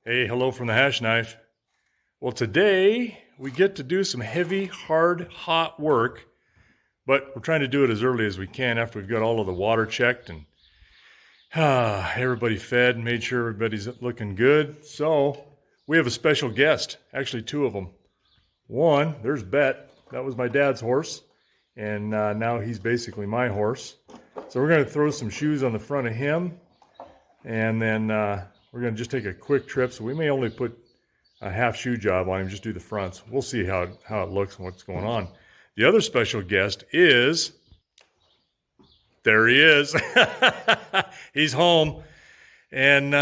Hey, hello from the Hashknife. Well, today we get to do some heavy, hard, hot work, but we're trying to do it as early as we can after we've got all of the water checked and everybody fed and made sure everybody's looking good. So we have a special guest, actually two of them. One, there's Bet. That was my dad's horse, and now he's basically my horse. So we're going to throw some shoes on the front of him, and then we're going to just take a quick trip. So we may only put a half shoe job on him, just do the fronts. We'll see how it looks and what's going on. The other special guest is, there he is. He's home and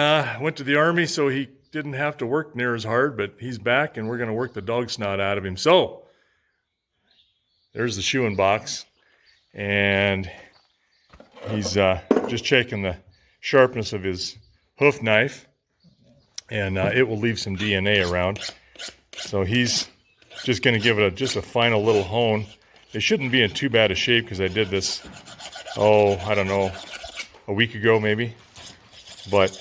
went to the Army, so he didn't have to work near as hard, but he's back and we're going to work the dog snot out of him. So there's the shoeing box, and he's just checking the sharpness of his hoof knife, and it will leave some DNA around. So he's just going to give it just a final little hone. It shouldn't be in too bad a shape because I did this, I don't know, a week ago maybe. But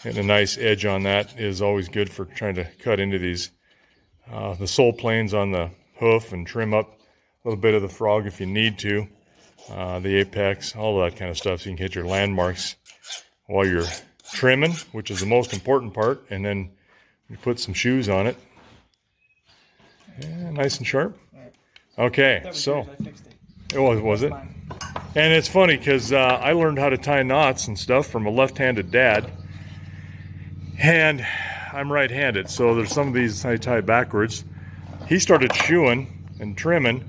getting a nice edge on that is always good for trying to cut into these, the sole planes on the hoof, and trim up a little bit of the frog if you need to. The apex, all that kind of stuff, so you can hit your landmarks while you're trimming, which is the most important part. And then you put some shoes on it. Yeah, nice and sharp. Okay, so was it? And it's funny because I learned how to tie knots and stuff from a left-handed dad, and I'm right-handed, so there's some of these I tie backwards. He started shoeing and trimming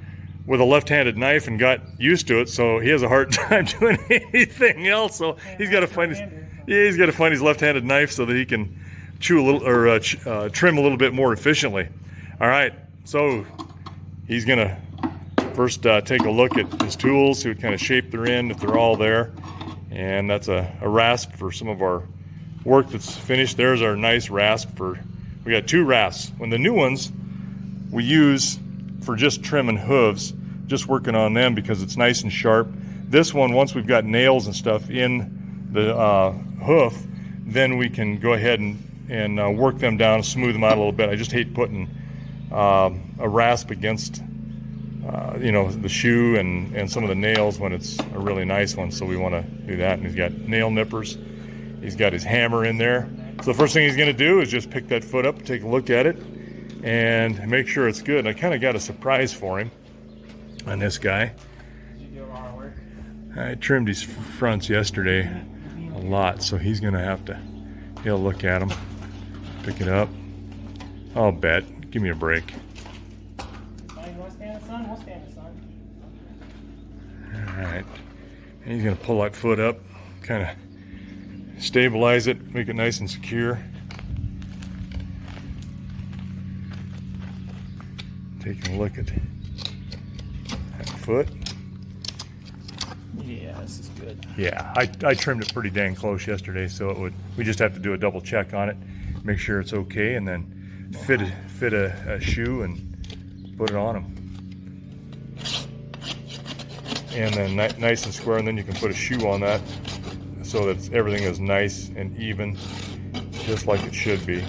with a left-handed knife and got used to it, so he has a hard time doing anything else. So he's got to find his left-handed knife so that he can chew a little, or trim a little bit more efficiently. All right, so he's gonna first take a look at his tools, see what kind of shape they're in, if they're all there. And that's a rasp for some of our work that's finished. There's our nice rasp we got two rasps. When the new ones we use for just trimming hooves, just working on them because it's nice and sharp. This one, once we've got nails and stuff in the hoof, then we can go ahead and work them down, smooth them out a little bit. I just hate putting a rasp against the shoe and some of the nails when it's a really nice one, so we want to do that. And he's got nail nippers. He's got his hammer in there. So the first thing he's going to do is just pick that foot up, take a look at it, and make sure it's good. I kind of got a surprise for him on this guy. Did you do a lot of work? I trimmed his fronts yesterday a lot, so he's going to have to, he'll look at them, pick it up. I'll bet. Give me a break. You want to stand in the sun? We'll stand in the sun. All right. And he's going to pull that foot up, kind of stabilize it, make it nice and secure. Taking a look at that foot. Yeah, this is good. Yeah, I trimmed it pretty dang close yesterday, so we just have to do a double check on it, make sure it's okay, and then fit a shoe and put it on them. And then nice and square, and then you can put a shoe on that so that everything is nice and even, just like it should be,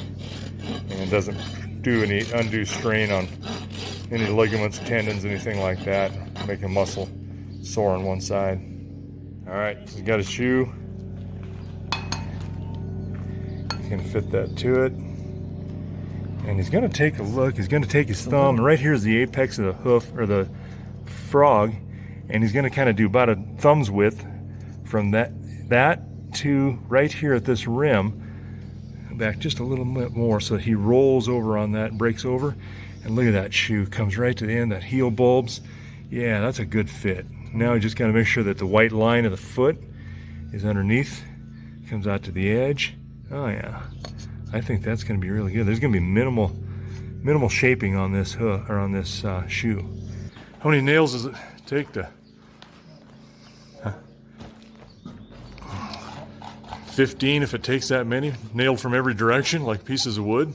and it doesn't do any undue strain on any ligaments, tendons, anything like that, make a muscle sore on one side. All right, he's got his shoe. He's gonna fit that to it. And he's gonna take a look, he's gonna take his thumb, and right here is the apex of the hoof, or the frog, and he's gonna kind of do about a thumb's width from that to right here at this rim, back just a little bit more, so he rolls over on that, breaks over. And look at that shoe, comes right to the end, that heel bulbs. Yeah, that's a good fit. Now you just gotta make sure that the white line of the foot is underneath, comes out to the edge. Oh yeah, I think that's gonna be really good. There's gonna be minimal shaping on this hook, or on this shoe. How many nails does it take to? 15 if it takes that many, nailed from every direction like pieces of wood.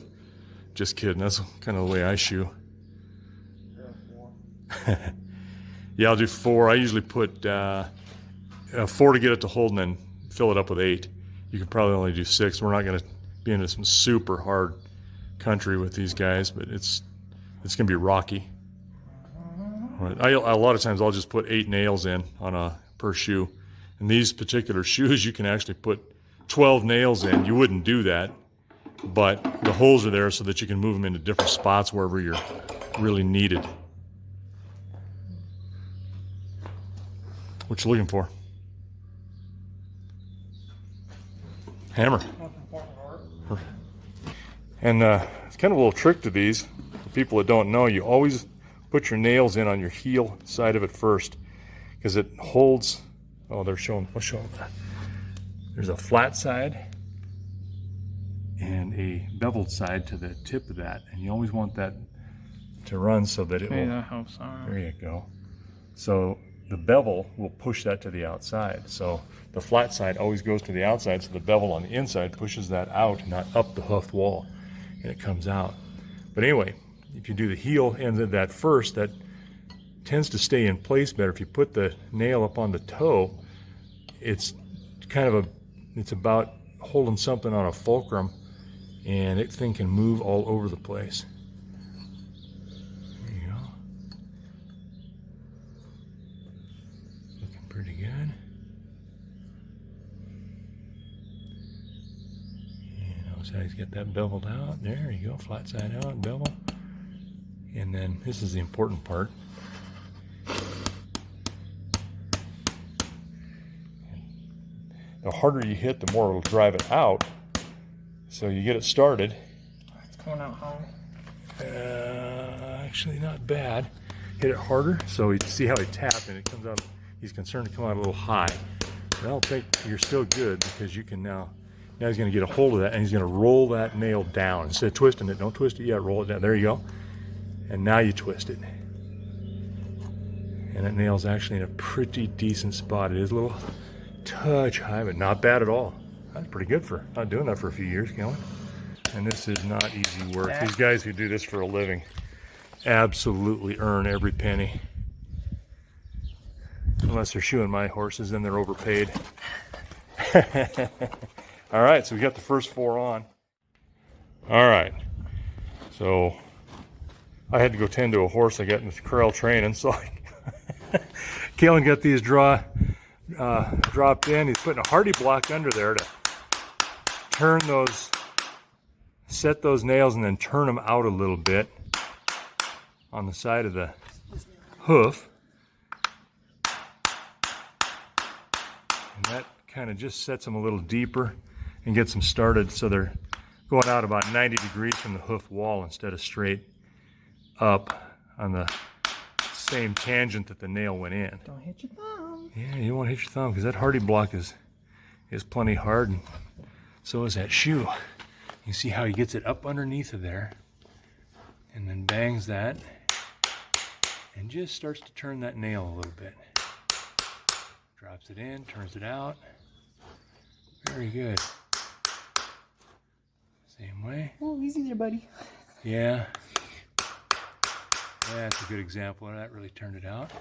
Just kidding, that's kind of the way I shoe. Yeah, I'll do 4. I usually put 4 to get it to hold and then fill it up with 8. you can probably only do 6. We're not going to be into some super hard country with these guys, but it's going to be rocky. A lot of times I'll just put 8 nails in on a per shoe. And these particular shoes, you can actually put 12 nails in. You wouldn't do that, but the holes are there so that you can move them into different spots wherever you're really needed. What you looking for? Hammer. And it's kind of a little trick to these. For people that don't know, you always put your nails in on your heel side of it first, because it holds. Oh, they're showing. Let's show them that. There's a flat side and a beveled side to the tip of that, and you always want that to run so that it will. That helps. There you go. So the bevel will push that to the outside. So the flat side always goes to the outside, so the bevel on the inside pushes that out, not up the hoof wall, and it comes out. But anyway, if you do the heel end of that first, that tends to stay in place better. If you put the nail up on the toe, it's kind of it's about holding something on a fulcrum, and it thing can move all over the place. There you go. Looking pretty good. And notice how he's got that beveled out. There you go, flat side out, bevel. And then this is the important part. The harder you hit, the more it'll drive it out. So you get it started. It's coming out hard. Actually, not bad. Hit it harder. So you see how he tapped and it comes out. He's concerned to come out a little high. That'll take. You're still good because you can now. Now he's going to get a hold of that and he's going to roll that nail down instead of twisting it. Don't twist it yet. Roll it down. There you go. And now you twist it. And that nail's actually in a pretty decent spot. It is a little touch high, but not bad at all. That's pretty good for not doing that for a few years, Calen. And this is not easy work. These guys who do this for a living absolutely earn every penny. Unless they're shoeing my horses, then they're overpaid. All right, so we got the first 4 on. All right, so I had to go tend to a horse I got in the corral training, so Calen got these dropped in. He's putting a hardy block under there to turn those, set those nails and then turn them out a little bit on the side of the hoof. And that kind of just sets them a little deeper and gets them started so they're going out about 90 degrees from the hoof wall instead of straight up on the same tangent that the nail went in. Don't hit your thumb. Yeah, you don't want to hit your thumb because that hardy block is plenty hard, and so is that shoe. You see how he gets it up underneath of there and then bangs that and just starts to turn that nail a little bit. Drops it in, turns it out. Very good. Same way. Oh, easy there, buddy. Yeah. That's a good example. That really turned it out.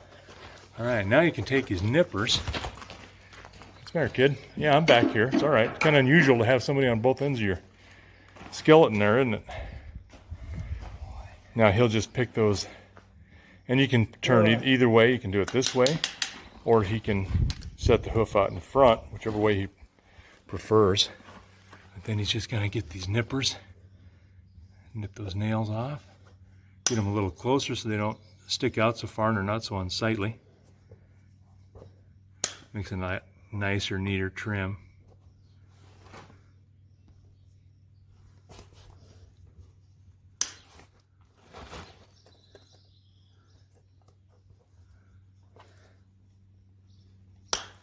All right, now you can take his nippers. What's the matter, kid? Yeah, I'm back here. It's all right. It's kind of unusual to have somebody on both ends of your skeleton there, isn't it? Now he'll just pick those, and you can turn either way. You can do it this way, or he can set the hoof out in front, whichever way he prefers. But then he's just gonna get these nippers, nip those nails off, get them a little closer so they don't stick out so far and they're not so unsightly. Makes a nicer, neater trim.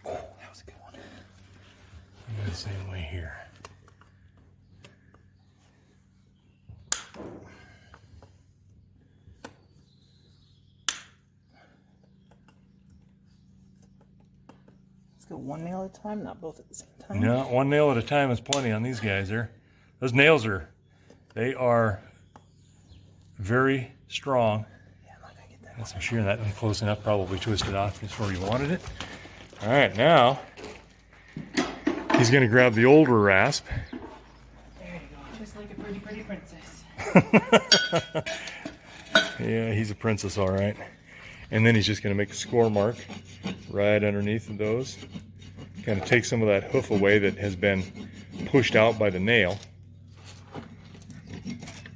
That was a good one. And the same way here. Let's go one nail at a time, not both at the same time. No, one nail at a time is plenty on these guys there. Those nails they are very strong. Yeah, I'm not gonna get that. That's for sure. That one close enough, probably twisted off just where you wanted it. All right, now He's going to grab the older rasp. There you go, just like a pretty, pretty princess. Yeah, he's a princess, all right. And then he's just going to make a score mark right underneath of those. Kind of take some of that hoof away that has been pushed out by the nail.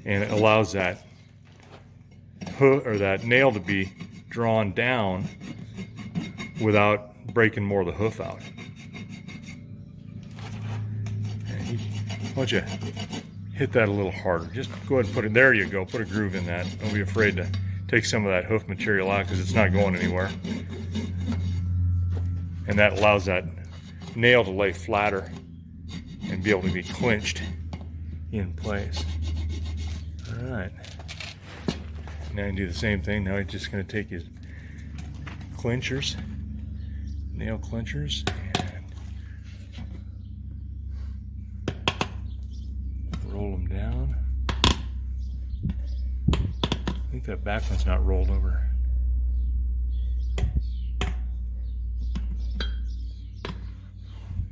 And it allows that hoof or that nail to be drawn down without breaking more of the hoof out. Why don't you hit that a little harder? Just go ahead and put it, there you go, put a groove in that. Don't be afraid to take some of that hoof material out because it's not going anywhere. And that allows that nail to lay flatter and be able to be clinched in place. All right. Now you do the same thing. Now he's just going to take his clinchers, nail clinchers, and roll them down. I think that back one's not rolled over.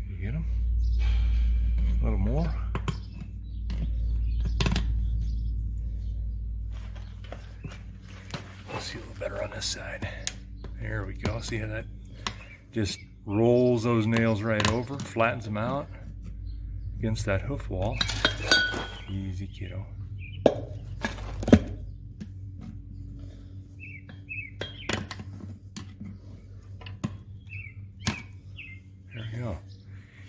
You get them? A little more. Let's see a little better on this side. There we go. See how that just rolls those nails right over, flattens them out against that hoof wall. Easy, kiddo. There you go.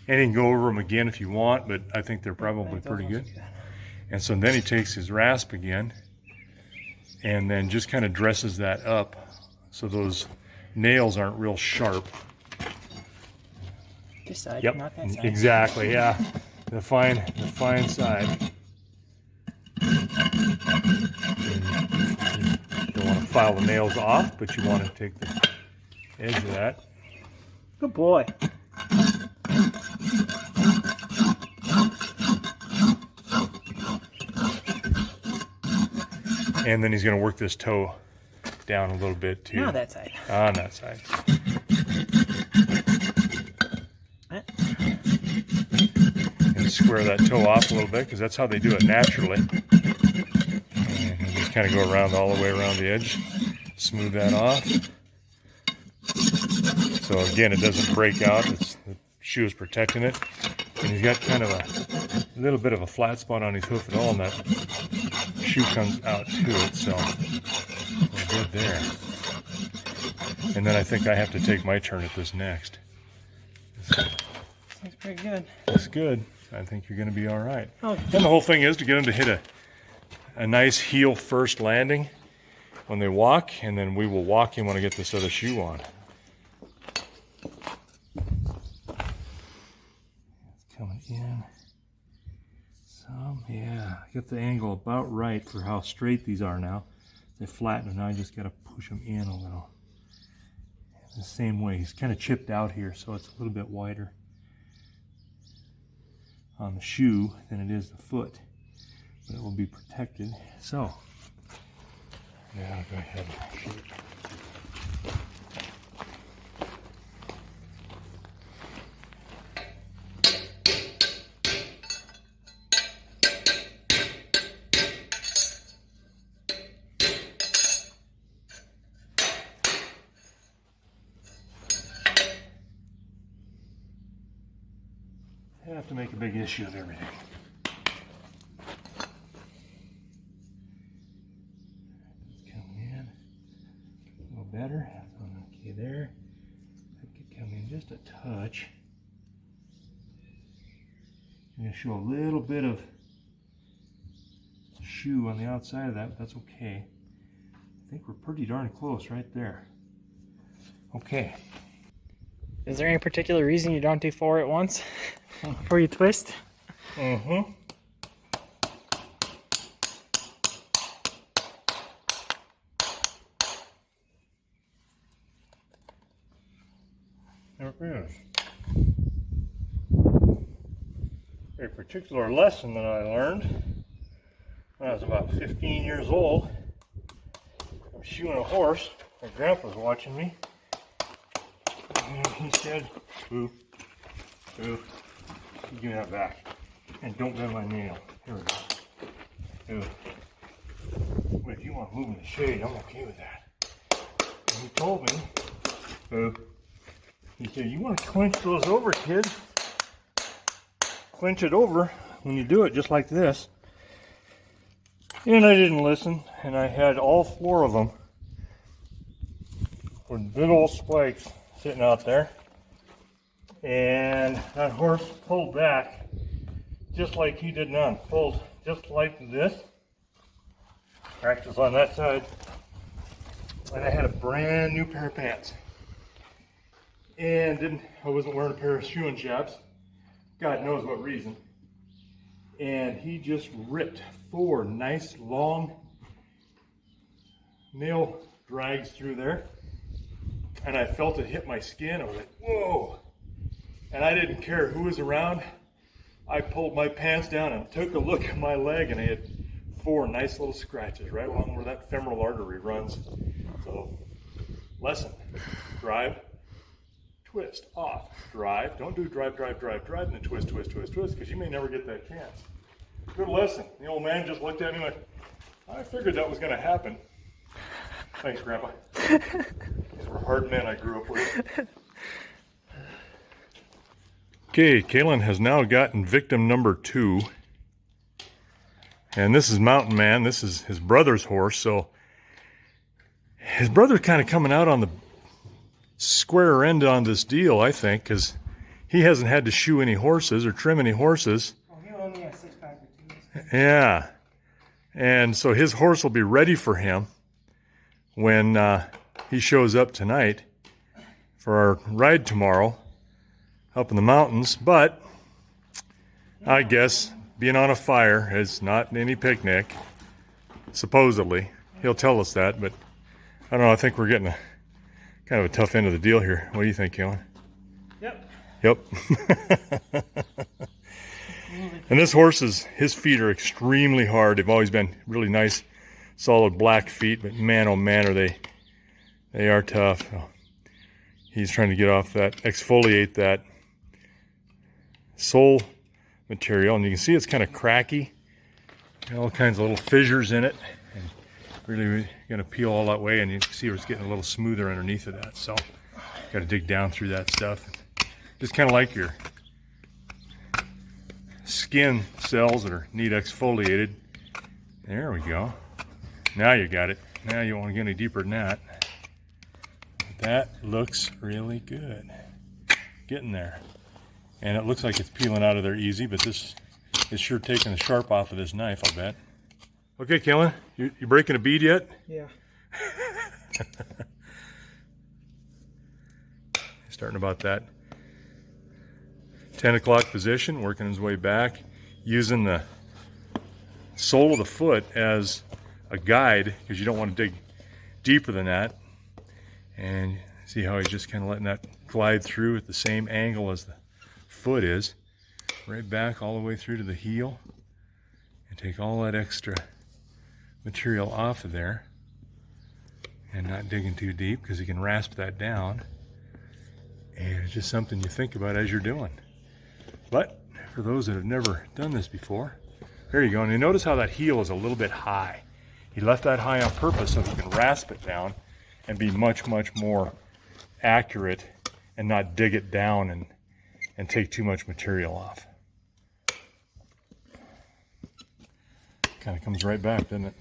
And you can go over them again if you want, but I think they're probably pretty good. And so then he takes his rasp again and then just kind of dresses that up so those nails aren't real sharp. This side, yep, not that side. Exactly, yeah. The fine side. You don't want to file the nails off, but you want to take the edge of that. Good boy. And then he's going to work this toe down a little bit too. Now that side. On that side. And square that toe off a little bit because that's how they do it naturally. And just kind of go around all the way around the edge. Smooth that off. So again, it doesn't break out. The shoe is protecting it. And he's got kind of a little bit of a flat spot on his hoof at all, and that shoe comes out to it, so we're good there. And then I think I have to take my turn at this next. Looks pretty good. Looks good. I think you're going to be all right. Oh. And the whole thing is to get them to hit a nice heel first landing when they walk, and then we will walk him when I get this other shoe on. It's coming in. Some, yeah. Get the angle about right for how straight these are now. They flatten, and now I just got to push them in a little. The same way. He's kind of chipped out here, so it's a little bit wider on the shoe than it is the foot, but it will be protected. So now I'll go ahead and shoot. I have to make a big issue of everything. It's coming in a little better. Okay, there. That could come in just a touch. I'm going to show a little bit of shoe on the outside of that, but that's okay. I think we're pretty darn close right there. Okay. Is there any particular reason you don't do 4 at once before you twist? Mm-hmm. There it is. A particular lesson that I learned when I was about 15 years old. I was shoeing a horse. My grandpa was watching me. And he said, boo, boo. You give me that back. And don't bend my nail. Here we go. Good. Well, if you want to move in the shade, I'm okay with that. And he told me, he said, you want to clench those over, kid. Clench it over when you do it just like this. And I didn't listen, and I had all 4 of them with big old spikes sitting out there. And that horse pulled back just like he did none. Pulled just like this. Practice on that side. And I had a brand new pair of pants. And I wasn't wearing a pair of shoe jabs. God knows what reason. And he just ripped 4 nice long nail drags through there. And I felt it hit my skin. I was like, whoa. And I didn't care who was around. I pulled my pants down and took a look at my leg, and I had 4 nice little scratches right along where that femoral artery runs. So, lesson, drive, twist, off, drive. Don't do drive, drive, drive, drive, and then twist, twist, twist, twist, because you may never get that chance. Good lesson. The old man just looked at me and went, I figured that was going to happen. Thanks, Grandpa. These were hard men I grew up with. Okay, Calen has now gotten victim number 2. And this is Mountain Man. This is his brother's horse. So his brother's kind of coming out on the square end on this deal, I think, because he hasn't had to shoe any horses or trim any horses. Oh, he only has 6-pack of teams. Yeah. And so his horse will be ready for him when he shows up tonight for our ride tomorrow up in the mountains. But I guess being on a fire is not any picnic, supposedly. He'll tell us that, but I don't know. I think we're getting a kind of a tough end of the deal here. What do you think, Calen? Yep. Yep. And this horse his feet are extremely hard. They've always been really nice, solid black feet, but man, oh man, are they are tough. He's trying to get off that, exfoliate that sole material, and you can see it's kind of cracky. Got all kinds of little fissures in it, and really going to peel all that way, and you can see it's getting a little smoother underneath of that. So got to dig down through that stuff. Just kind of like your skin cells that need exfoliated. There we go. Now you got it. Now you won't get any deeper than that. That looks really good. Getting there. And it looks like it's peeling out of there easy, but this is sure taking the sharp off of this knife, I'll bet. Okay, Calen, you breaking a bead yet? Yeah. Starting about that 10 o'clock position, working his way back, using the sole of the foot as a guide, because you don't want to dig deeper than that. And see how he's just kind of letting that glide through at the same angle as the foot is, right back all the way through to the heel, and take all that extra material off of there, and not digging too deep, because you can rasp that down. And it's just something you think about as you're doing. But for those that have never done this before, there you go. And you notice how that heel is a little bit high. He left that high on purpose so he can rasp it down and be much, much more accurate and not dig it down and take too much material off. Kind of comes right back, doesn't it?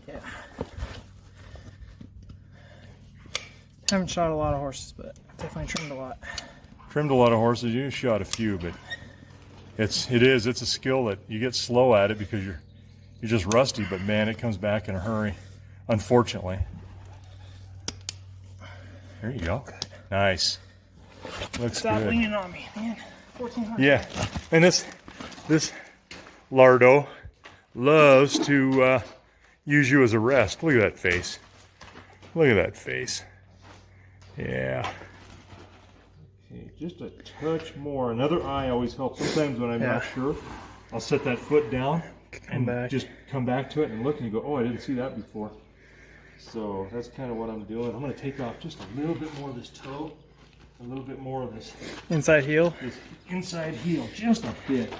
Yeah. Haven't shot a lot of horses, but definitely trimmed a lot. Trimmed a lot of horses. You shot a few, but it's a skill that you get slow at it because you're just rusty. But man, it comes back in a hurry. Unfortunately. There you go. Nice. Looks Stop good. leaning on me, man. 1400. Yeah, and this Lardo loves to use you as a rest. Look at that face. Look at that face. Yeah. Okay, just a touch more. Another eye always helps. Sometimes when I'm not sure, I'll set that foot down and just come back to it and look and you go, oh, I didn't see that before. So that's kind of what I'm doing. I'm going to take off just a little bit more of this toe. a little bit more of this Inside heel. inside heel, just a bit.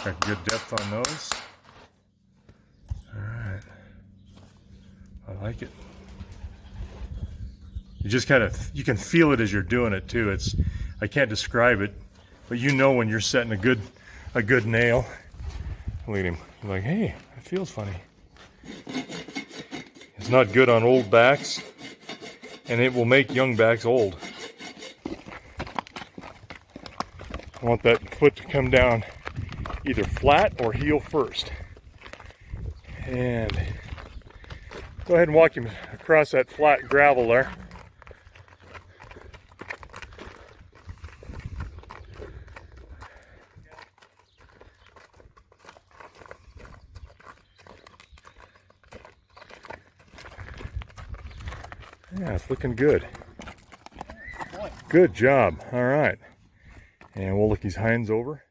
Got good depth on those. All right, I like it. You just kind of, you can feel it as you're doing it too. I can't describe it, but you know when you're setting a good nail. Look at him. You're like, hey, it feels funny. It's not good on old backs, and it will make young backs old. I want that foot to come down either flat or heel first. And go ahead and walk him across that flat gravel there. Yeah, it's looking good. Good job. All right. And we'll look his hinds over.